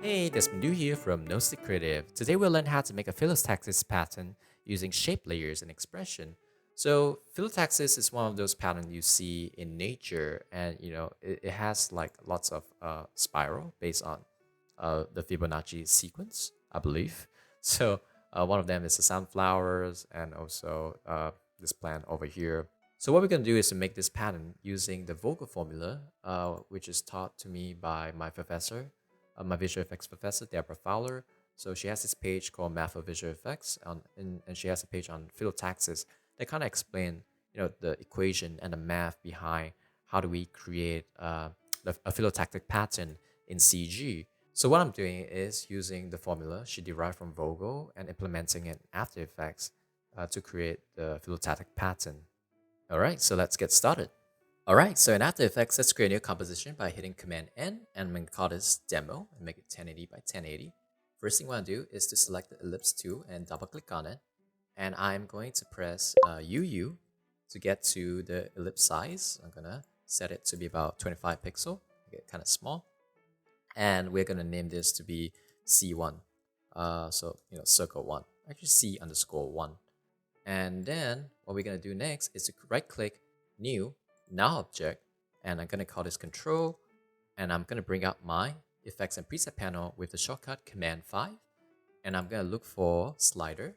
Hey, Desmond here from NoSleepCreative. Today we'll learn how to make a Phyllotactic pattern using shape layers and expression. So Phyllotactic is one of those patterns you see in nature, and it has like lots of spiral based on the Fibonacci sequence, I believe. So one of them is the sunflowers, and also this plant over here. So what we're gonna do is to make this pattern using the Vogel formula, which is taught to me by my professor, my visual effects professor, Deborah Fowler. So she has this page called Math for Visual Effects, and she has a page on Phyllotaxis that kind of explain, the equation and the math behind how do we create a phylotactic pattern in CG. So what I'm doing is using the formula she derived from Vogel and implementing it in After Effects to create the phylotactic pattern. All right, so let's get started. All right, so in After Effects, let's create a new composition by hitting Command N, and I'm going to call this Demo and make it 1080 by 1080. First thing I want to do is to select the ellipse tool and double click on it. And I'm going to press UU to get to the ellipse size. I'm going to set it to be about 25 pixel, make it kind of small. And we're going to name this to be C1. So, circle 1, actually C underscore 1. And then what we're going to do next is to right click, New, Now Object, and I'm going to call this Control, and I'm going to bring up my Effects and Preset panel with the shortcut Command 5, and I'm going to look for Slider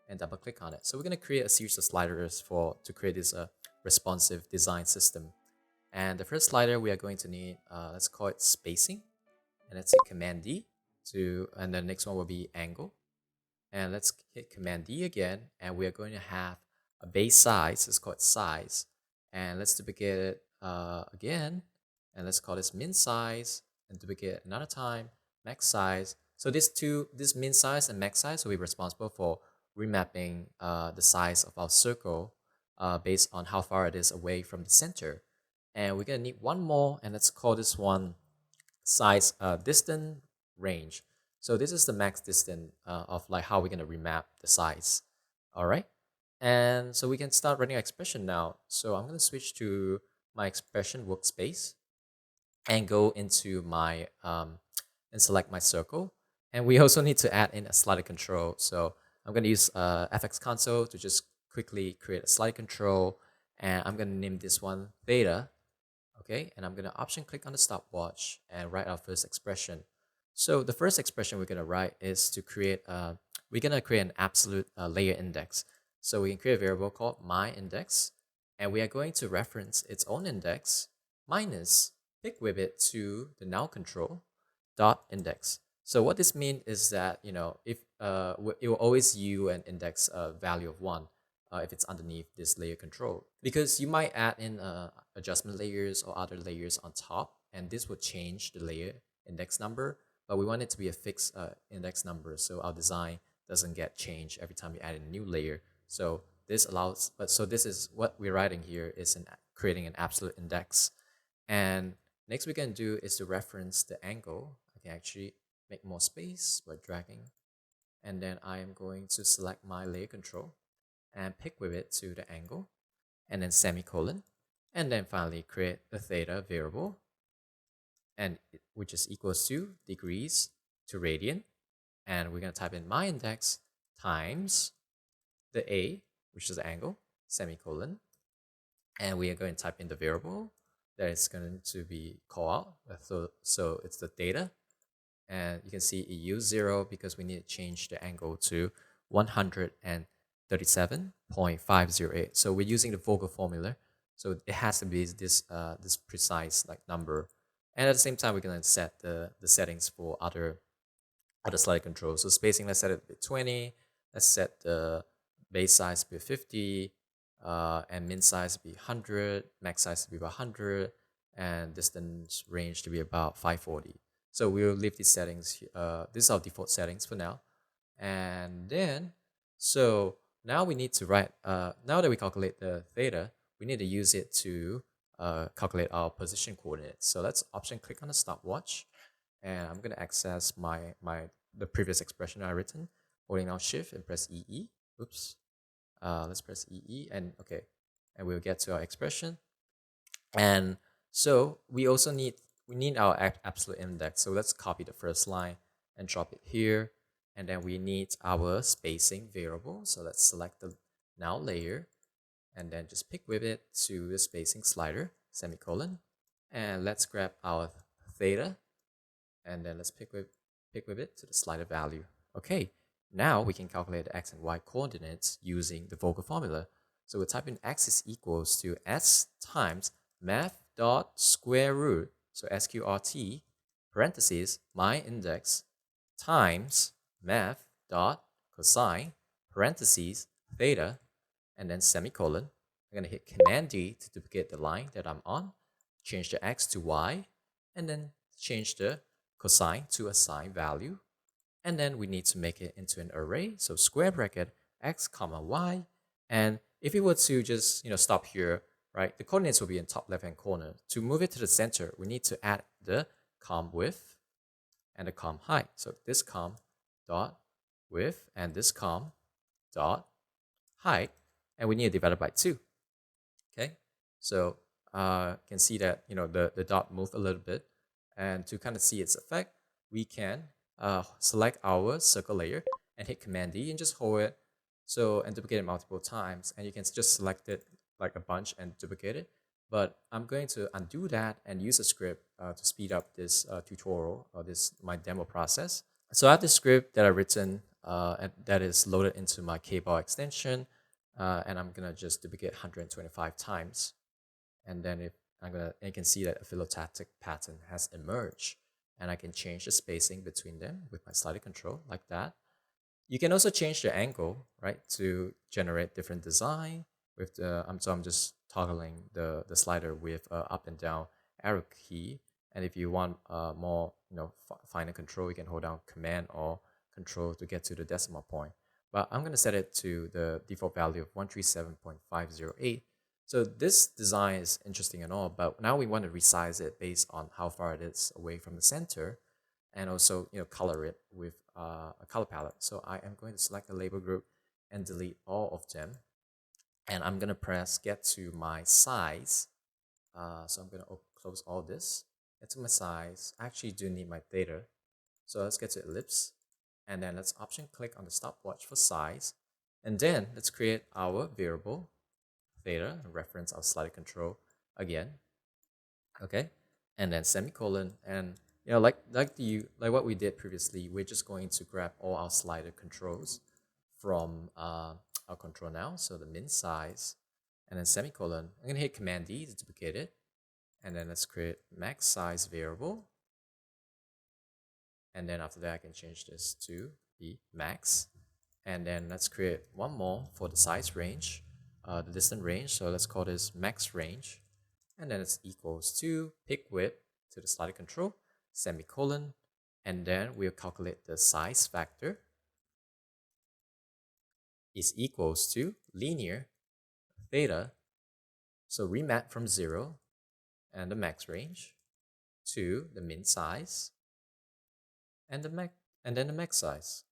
and double click on it. So we're going to create a series of sliders to create this responsive design system. And the first slider we are going to need, let's call it Spacing, and let's hit Command D and the next one will be Angle. And let's hit Command D again, and we're going to have a base size. Let's call it size, and let's duplicate it again, and let's call this min size, and duplicate it another time, max size. So this min size and max size will be responsible for remapping the size of our circle based on how far it is away from the center. And we're gonna need one more, and let's call this one size distant range. So this is the max distance of like how we're gonna remap the size. All right, and so we can start running our expression now. So I'm gonna switch to my expression workspace and go into my and select my circle. And we also need to add in a slider control. So I'm gonna use FX console to just quickly create a slider control, and I'm gonna name this one theta. Okay, and I'm gonna option click on the stopwatch and write our first expression. So the first expression we're gonna write is to create we're gonna create an absolute layer index. So we can create a variable called myIndex, and we are going to reference its own index minus pick with it to the now control dot index. So what this means is that if it will always use an index value of 1 if it's underneath this layer control, because you might add in adjustment layers or other layers on top, and this would change the layer index number, but we want it to be a fixed index number so our design doesn't get changed every time you add a new layer. So this allows, so this is what we're writing here is creating an absolute index. And next we can do is to reference the angle. I can actually make more space by dragging, and then I am going to select my layer control and pick with it to the angle, and then semicolon, and then finally create a theta variable, and which is equals to degrees to radian, and we're going to type in my index times the a, which is the angle, semicolon, and we are going to type in the variable that is going to be called out. So it's the theta, and you can see it used 0 because we need to change the angle to 137.508. So we're using the Vogel formula, so it has to be this precise like number. And at the same time, we're gonna set the settings for other slider controls. So spacing, let's set it to 20. Let's set the base size to be 50, and min size to be 100, max size to be about 100, and distance range to be about 540. So we'll leave these settings. These are our default settings for now. And then, so now we need to write, now that we calculate the theta, we need to use it to calculate our position coordinates. So let's option click on the stopwatch, and I'm going to access the previous expression I written, holding down shift and press EE. Oops. Let's press EE, and okay, and we'll get to our expression. And so we also need our absolute index. So let's copy the first line and drop it here. And then we need our spacing variable. So let's select the now layer and then just pick with it to the spacing slider, semicolon. And let's grab our theta and then let's pick with it to the slider value. Okay, now we can calculate the x and y coordinates using the Vogel formula. So we'll type in x is equals to s times math dot square root, so sqrt, parentheses, my index, times math dot cosine, parentheses, theta, and then semicolon. I'm going to hit Command D to duplicate the line that I'm on, change the x to y, and then change the cosine to a sine value. And then we need to make it into an array. So square bracket x comma y. And if we were to just stop here, right, the coordinates will be in top left hand corner. To move it to the center, we need to add the com width and the com height. So this com dot width and this com dot height, and we need to divide it by 2. Okay, so you can see that the dot moved a little bit, and to kind of see its effect, we can select our circle layer and hit Command D and just hold it, and duplicate it multiple times, and you can just select it like a bunch and duplicate it. But I'm going to undo that and use a script to speed up this tutorial or my demo process. So I have this script that I've written and that is loaded into my K-bar extension, and I'm gonna just duplicate 125 times, and then you can see that a Phyllotactic pattern has emerged, and I can change the spacing between them with my slider control like that. You can also change the angle, right, to generate different design with the. So I'm just toggling the slider with up and down arrow key, and if you want more finer control, you can hold down Command or Control to get to the decimal point. But I'm going to set it to the default value of 137.508. So this design is interesting and all, but now we want to resize it based on how far it is away from the center, and also color it with a color palette. So I am going to select a label group and delete all of them, and I'm going to press get to my size. So I'm going to close all this, get to my size. I actually do need my theta, so let's get to ellipse, and then let's option click on the stopwatch for size, and then let's create our variable theta and reference our slider control again. Okay, and then semicolon, and like what we did previously, we're just going to grab all our slider controls from our control now. So the min size, and then semicolon. I'm gonna hit Command D to duplicate it, and then let's create max size variable. And then after that, I can change this to be max. And then let's create one more for the size range, the distant range. So let's call this max range. And then it's equals to pick width to the slider control, semicolon. And then we'll calculate the size factor is equals to linear theta. So remap from 0 and the max range to the min size and then the max size.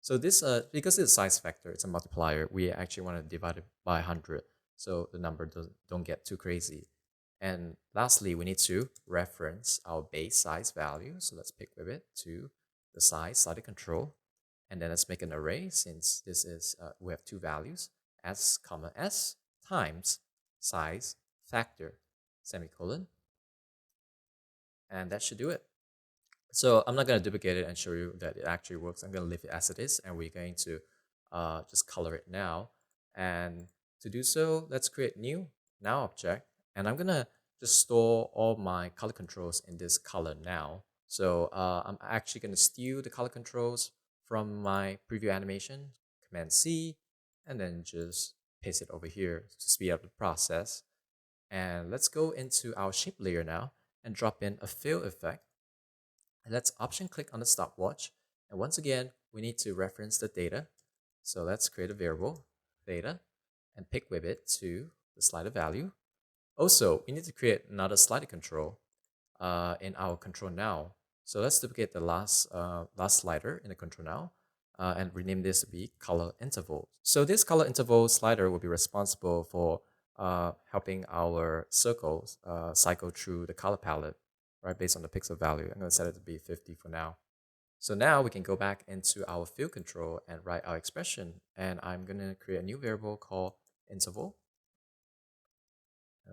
So this because it's a size factor, it's a multiplier, we actually want to divide it by 100 so the number don't get too crazy. And lastly, we need to reference our base size value. So let's pick with it to the size slider control, and then let's make an array since this is we have two values, s comma s times size factor, semicolon, and that should do it. So I'm not going to duplicate it and show you that it actually works. I'm going to leave it as it is, and we're going to just color it now. And to do so, let's create new now object, and I'm going to just store all my color controls in this color now. So I'm actually going to steal the color controls from my preview animation, Command C, and then just paste it over here to speed up the process. And let's go into our shape layer now and drop in a fill effect. And let's option click on the stopwatch. And once again, we need to reference the data. So let's create a variable, theta, and pick with it to the slider value. Also, we need to create another slider control in our control now. So let's duplicate the last slider in the control now and rename this to be color interval. So this color interval slider will be responsible for helping our circles cycle through the color palette. right, based on the pixel value. I'm going to set it to be 50 for now. So now we can go back into our field control and write our expression. And I'm going to create a new variable called interval.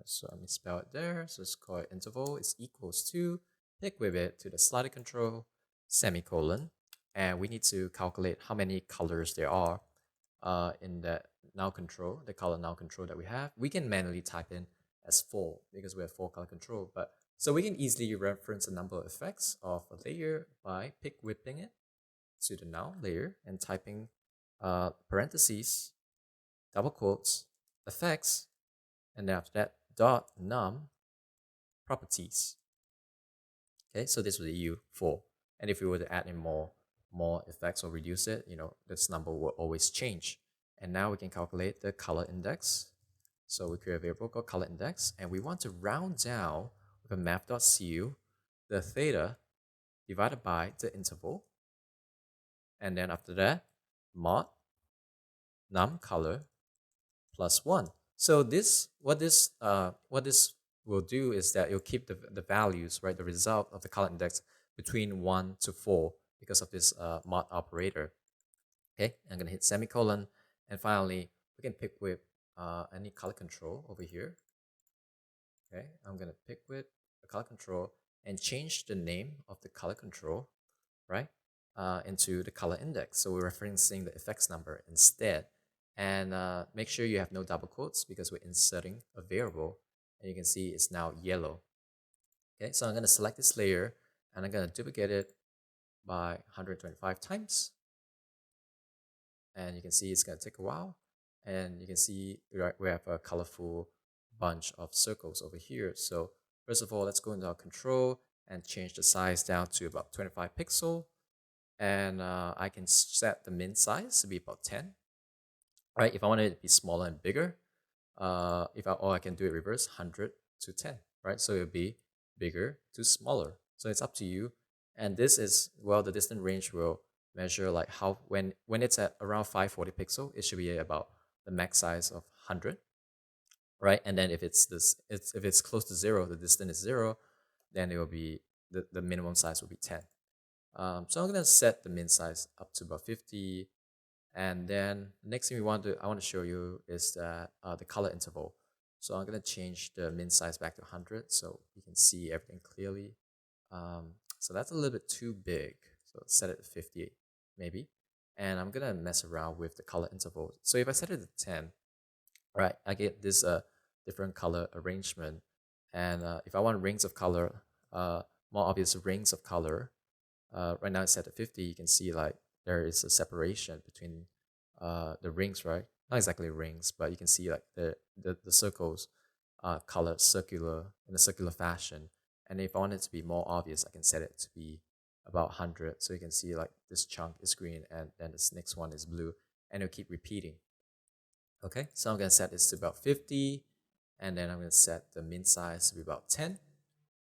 So let me spell it there. So let's call it interval is equals to pick with it to the slider control, semicolon. And we need to calculate how many colors there are in that now control, the color now control that we have. We can manually type in as 4 because we have 4 color control. But so we can easily reference a number of effects of a layer by pick whipping it to the now layer and typing parentheses, double quotes, effects, and then after that dot num properties. Okay, so this was a U4. And if we were to add in more effects or reduce it, this number will always change. And now we can calculate the color index. So we create a variable called color index, and we want to round down with a math.cu the theta divided by the interval. And then after that, mod num color plus 1. So what this will do is that it'll keep the values, right, the result of the color index between 1 to 4 because of this mod operator. Okay, I'm gonna hit semicolon, and finally we can pick with any color control over here. Okay, I'm gonna pick with the color control and change the name of the color control, right, into the color index. So we're referencing the effects number instead. And make sure you have no double quotes because we're inserting a variable, and you can see it's now yellow. Okay, so I'm going to select this layer and I'm going to duplicate it by 125 times. And you can see it's going to take a while. And you can see we have a colorful bunch of circles over here. So first of all, let's go into our control and change the size down to about 25 pixel. And I can set the min size to be about 10. Right, if I want it to be smaller and bigger, or I can do it reverse, 100 to 10, right? So it'll be bigger to smaller. So it's up to you. And this is, well, the distant range will measure like how, when it's at around 540 pixel, it should be about the max size of 100, right? And then if it's close to 0, the distance is 0, then it will be, the minimum size will be 10. So I'm gonna set the min size up to about 50. And then next thing I want to show you is that the color interval. So I'm going to change the min size back to 100 so you can see everything clearly. So that's a little bit too big. So let's set it to 50 maybe. And I'm going to mess around with the color interval. So if I set it to 10, right, I get this different color arrangement. And if I want rings of color, more obvious rings of color, right now it's set at 50, you can see like there is a separation between the rings, right? Not exactly rings, but you can see like the circles colored circular in a circular fashion. And if I want it to be more obvious, I can set it to be about 100. So you can see like this chunk is green and then this next one is blue, and it'll keep repeating. Okay, so I'm going to set this to about 50, and then I'm going to set the min size to be about 10.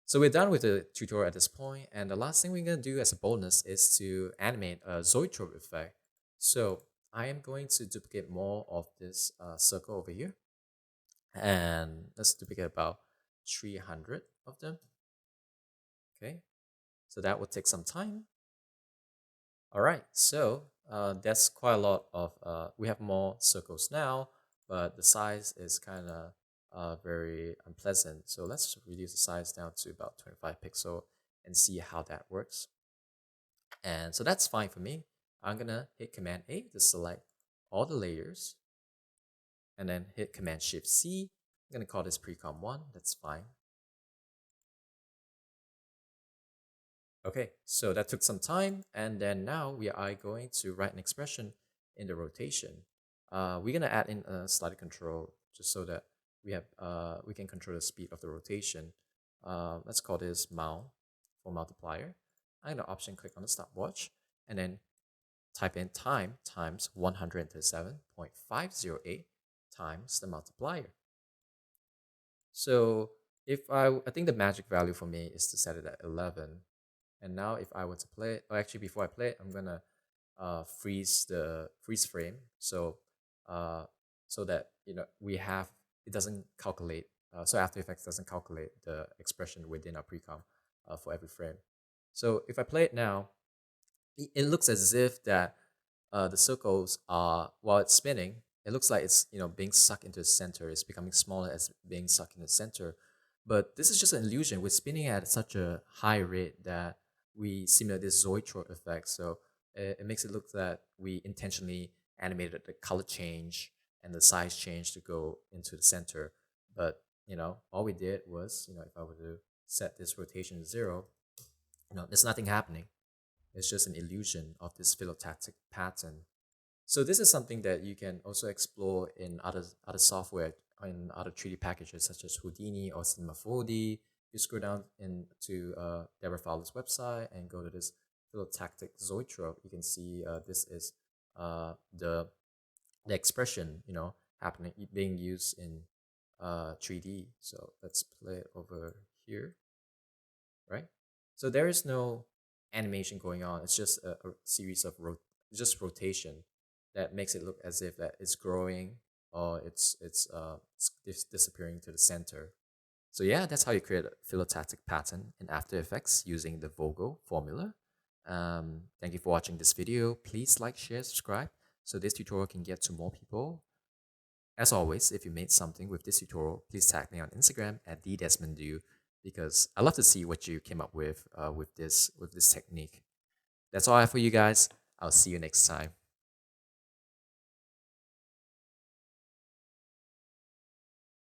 So we're done with the tutorial at this point, and the last thing we're going to do as a bonus is to animate a zoetrope effect. So I am going to duplicate more of this circle over here, and let's duplicate about 300 of them. Okay, so that will take some time. All right, so that's quite a lot of, we have more circles now, but the size is kind of very unpleasant. So let's reduce the size down to about 25 pixel and see how that works. And so that's fine for me. I'm gonna hit Command A to select all the layers, and then hit Command Shift C. I'm gonna call this Precom 1, that's fine. Okay, so that took some time, and then now we are going to write an expression in the rotation. We're gonna add in a slider control just so that we can control the speed of the rotation. Let's call this mul for multiplier. I'm gonna option click on the stopwatch and then type in time times 137.508 times the multiplier. So if I think the magic value for me is to set it at 11. And now if I were to play it, or actually before I play it, I'm gonna freeze the freeze frame. So so that it doesn't calculate. So After Effects doesn't calculate the expression within our precom. for every frame. So if I play it now, it looks as if that the circles are, while it's spinning, it looks like it's being sucked into the center. It's becoming smaller as being sucked into the center. But this is just an illusion. We're spinning at such a high rate that we simulate this zoetrope effect. So it makes it look that we intentionally animated the color change and the size change to go into the center. But all we did was, if I were to set this rotation to 0, there's nothing happening. It's just an illusion of this phylotactic pattern. So this is something that you can also explore in other software, in other 3D packages such as Houdini or Cinema 4D. You scroll down into Deborah Fowler's website and go to this phylotactic zoetrope. You can see this is the expression happening, being used in 3D. So let's play it over here, right? So there is no animation going on. It's just a series of just rotation that makes it look as if that it's growing or it's disappearing to the center. So yeah, that's how you create a phylotactic pattern in After Effects using the Vogel formula. Thank you for watching this video. Please like, share, subscribe so this tutorial can get to more people. As always, if you made something with this tutorial, please tag me on Instagram at @DesmondDu because I love to see what you came up with this technique. That's all I have for you guys. I'll see you next time.